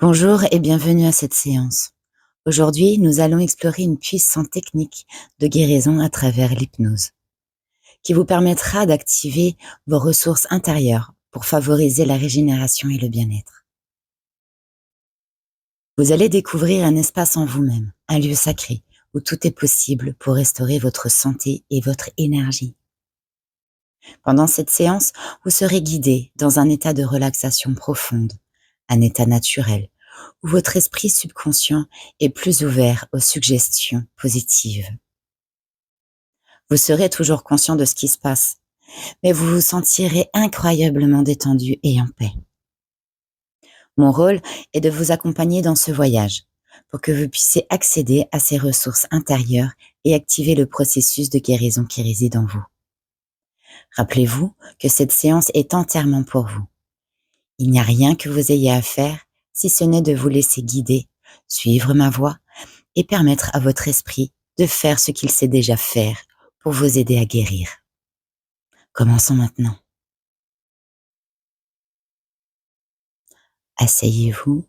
Bonjour et bienvenue à cette séance. Aujourd'hui, nous allons explorer une puissante technique de guérison à travers l'hypnose, qui vous permettra d'activer vos ressources intérieures pour favoriser la régénération et le bien-être. Vous allez découvrir un espace en vous-même, un lieu sacré, où tout est possible pour restaurer votre santé et votre énergie. Pendant cette séance, vous serez guidé dans un état de relaxation profonde, un état naturel, où votre esprit subconscient est plus ouvert aux suggestions positives. Vous serez toujours conscient de ce qui se passe, mais vous vous sentirez incroyablement détendu et en paix. Mon rôle est de vous accompagner dans ce voyage pour que vous puissiez accéder à ces ressources intérieures et activer le processus de guérison qui réside en vous. Rappelez-vous que cette séance est entièrement pour vous. Il n'y a rien que vous ayez à faire si ce n'est de vous laisser guider, suivre ma voie et permettre à votre esprit de faire ce qu'il sait déjà faire pour vous aider à guérir. Commençons maintenant. Asseyez-vous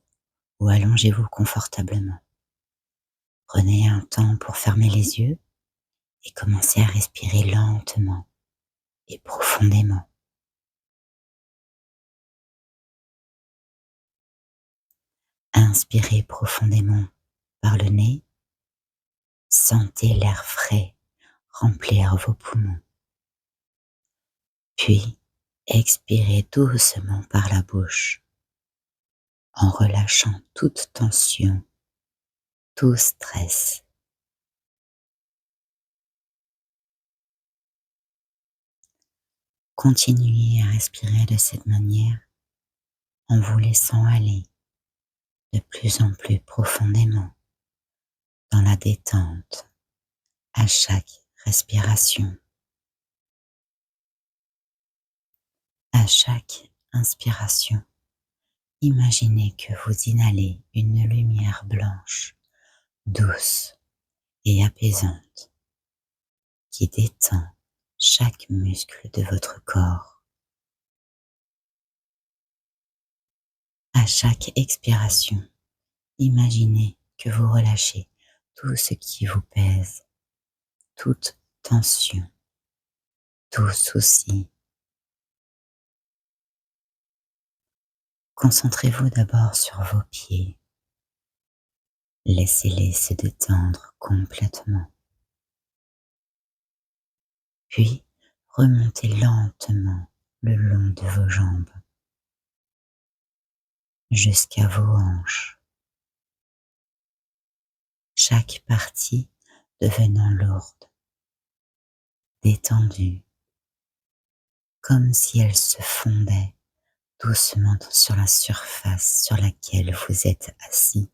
ou allongez-vous confortablement. Prenez un temps pour fermer les yeux et commencez à respirer lentement et profondément. Inspirez profondément par le nez. Sentez l'air frais remplir vos poumons. Puis, expirez doucement par la bouche en relâchant toute tension, tout stress. Continuez à respirer de cette manière en vous laissant aller de plus en plus profondément dans la détente à chaque respiration. À chaque inspiration, imaginez que vous inhalez une lumière blanche, douce et apaisante qui détend chaque muscle de votre corps. À chaque expiration, imaginez que vous relâchez tout ce qui vous pèse, toute tension, tout souci. Concentrez-vous d'abord sur vos pieds. Laissez-les se détendre complètement. Puis, remontez lentement le long de vos jambes jusqu'à vos hanches. Chaque partie devenant lourde, détendue, comme si elle se fondait doucement sur la surface sur laquelle vous êtes assis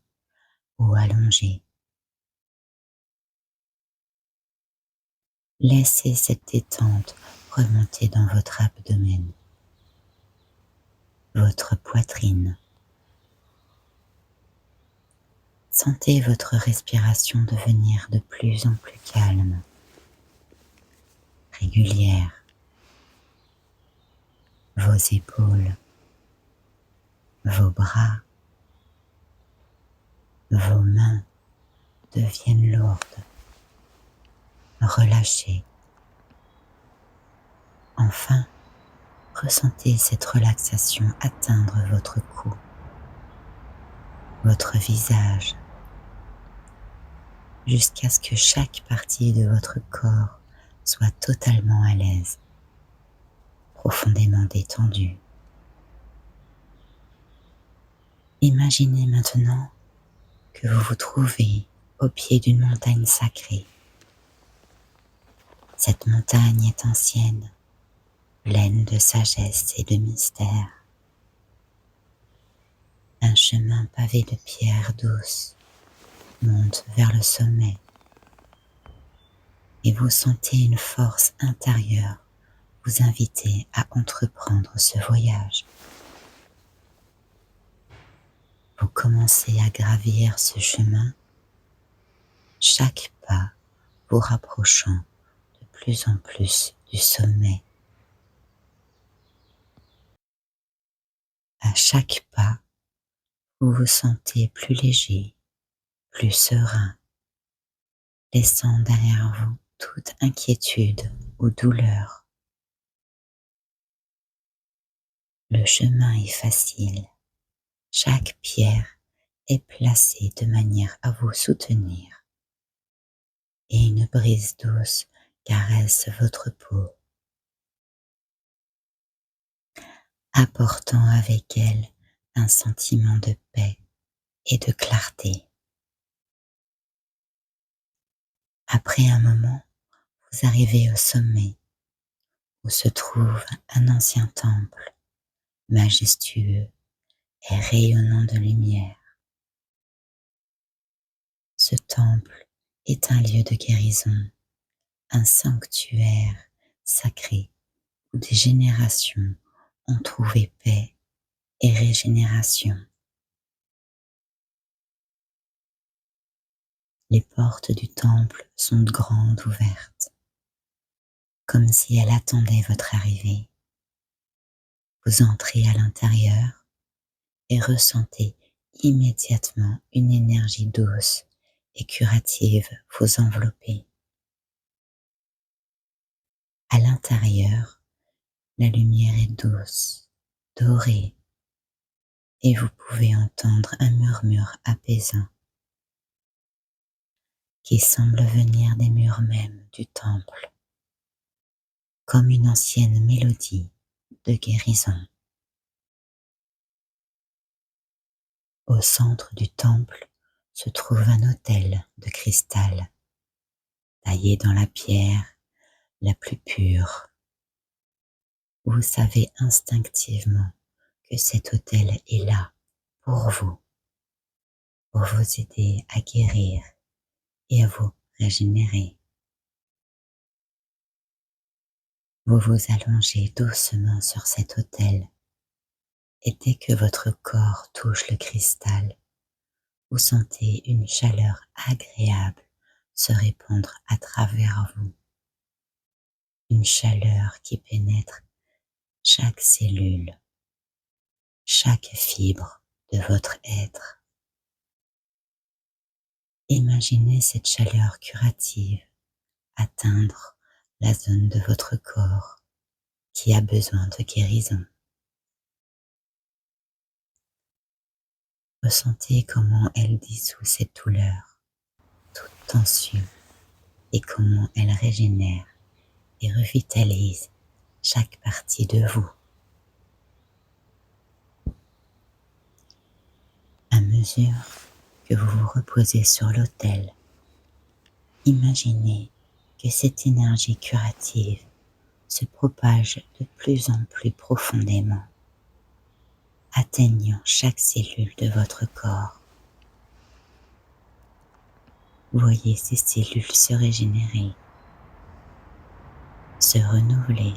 ou allongé. Laissez cette détente remonter dans votre abdomen, votre poitrine. Sentez votre respiration devenir de plus en plus calme, régulière. Vos épaules, vos bras, vos mains deviennent lourdes, relâchées. Enfin, ressentez cette relaxation atteindre votre cou, votre visage, jusqu'à ce que chaque partie de votre corps soit totalement à l'aise, profondément détendue. Imaginez maintenant que vous vous trouvez au pied d'une montagne sacrée. Cette montagne est ancienne, pleine de sagesse et de mystère. Un chemin pavé de pierres douces monte vers le sommet et vous sentez une force intérieure vous inviter à entreprendre ce voyage. Vous commencez à gravir ce chemin, chaque pas vous rapprochant de plus en plus du sommet. À chaque pas, Vous vous sentez plus léger, plus serein, laissant derrière vous toute inquiétude ou douleur. Le chemin est facile, chaque pierre est placée de manière à vous soutenir et une brise douce caresse votre peau, apportant avec elle un sentiment de paix et de clarté. Après un moment, vous arrivez au sommet où se trouve un ancien temple majestueux et rayonnant de lumière. Ce temple est un lieu de guérison, un sanctuaire sacré où des générations ont trouvé paix et régénération. Les portes du temple sont grandes ouvertes, comme si elles attendaient votre arrivée. Vous entrez à l'intérieur et ressentez immédiatement une énergie douce et curative vous envelopper. À l'intérieur, la lumière est douce, dorée, et vous pouvez entendre un murmure apaisant qui semble venir des murs mêmes du temple, comme une ancienne mélodie de guérison. Au centre du temple se trouve un autel de cristal, taillé dans la pierre la plus pure. Vous savez instinctivement que cet autel est là pour vous aider à guérir et à vous régénérer. Vous vous allongez doucement sur cet autel et dès que votre corps touche le cristal, vous sentez une chaleur agréable se répandre à travers vous. Une chaleur qui pénètre chaque cellule, chaque fibre de votre être. Imaginez cette chaleur curative atteindre la zone de votre corps qui a besoin de guérison. Ressentez comment elle dissout cette douleur, toute tension, et comment elle régénère et revitalise chaque partie de vous. À mesure que vous vous reposez sur l'autel, imaginez que cette énergie curative se propage de plus en plus profondément, atteignant chaque cellule de votre corps. Voyez ces cellules se régénérer, se renouveler,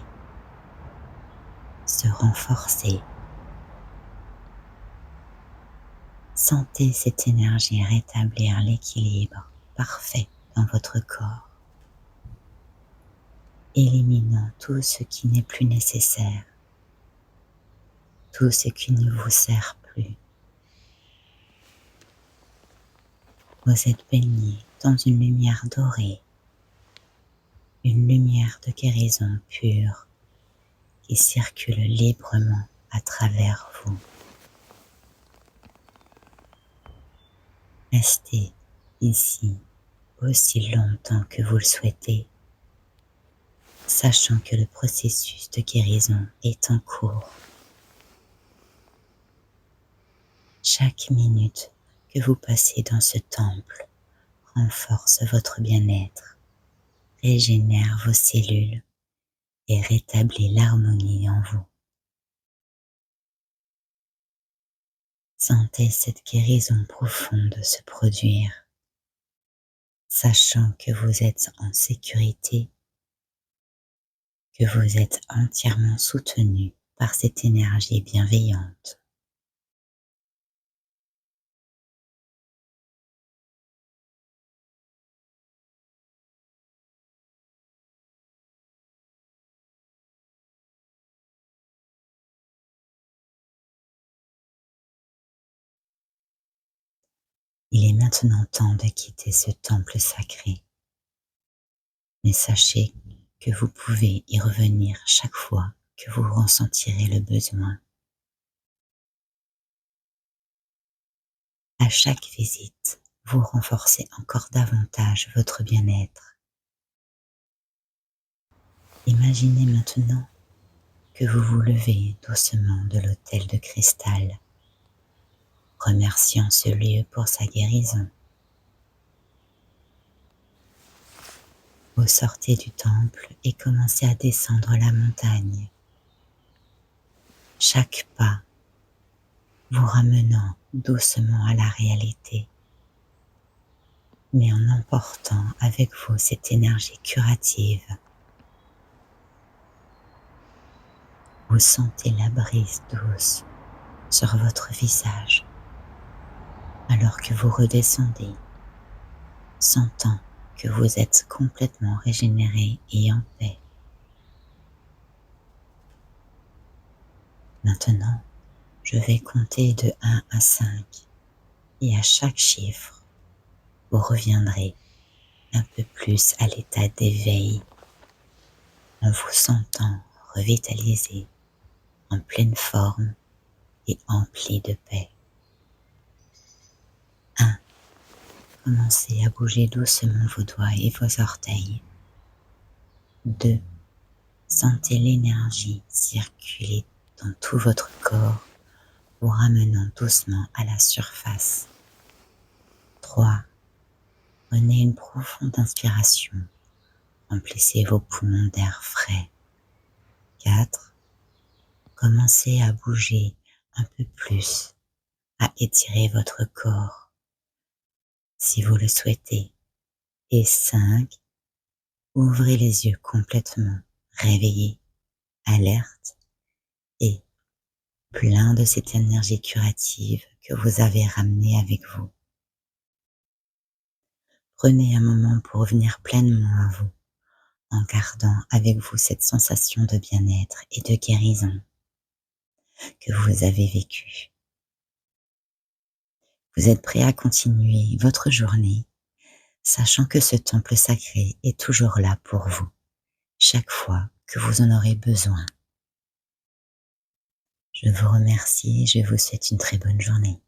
se renforcer. Sentez cette énergie rétablir l'équilibre parfait dans votre corps, éliminant tout ce qui n'est plus nécessaire, tout ce qui ne vous sert plus. Vous êtes baigné dans une lumière dorée, une lumière de guérison pure qui circule librement à travers vous. Restez ici aussi longtemps que vous le souhaitez, sachant que le processus de guérison est en cours. Chaque minute que vous passez dans ce temple renforce votre bien-être, régénère vos cellules et rétablit l'harmonie en vous. Sentez cette guérison profonde se produire, sachant que vous êtes en sécurité, que vous êtes entièrement soutenu par cette énergie bienveillante. Il est maintenant temps de quitter ce temple sacré. Mais sachez que vous pouvez y revenir chaque fois que vous ressentirez le besoin. À chaque visite, vous renforcez encore davantage votre bien-être. Imaginez maintenant que vous vous levez doucement de l'autel de cristal, remerciant ce lieu pour sa guérison. Vous sortez du temple et commencez à descendre la montagne. Chaque pas vous ramenant doucement à la réalité, mais en emportant avec vous cette énergie curative. Vous sentez la brise douce sur votre visage alors que vous redescendez, sentant que vous êtes complètement régénéré et en paix. Maintenant, je vais compter de 1 à 5 et à chaque chiffre, vous reviendrez un peu plus à l'état d'éveil en vous sentant revitalisé, en pleine forme et empli de paix. 1. Commencez à bouger doucement vos doigts et vos orteils. 2. Sentez l'énergie circuler dans tout votre corps, vous ramenant doucement à la surface. 3. Prenez une profonde inspiration, remplissez vos poumons d'air frais. 4. Commencez à bouger un peu plus, à étirer votre corps si vous le souhaitez. Et 5. Ouvrez les yeux complètement, réveillés, alertes et plein de cette énergie curative que vous avez ramenée avec vous. Prenez un moment pour revenir pleinement à vous, en gardant avec vous cette sensation de bien-être et de guérison que vous avez vécue. Vous êtes prêt à continuer votre journée, sachant que ce temple sacré est toujours là pour vous, chaque fois que vous en aurez besoin. Je vous remercie et je vous souhaite une très bonne journée.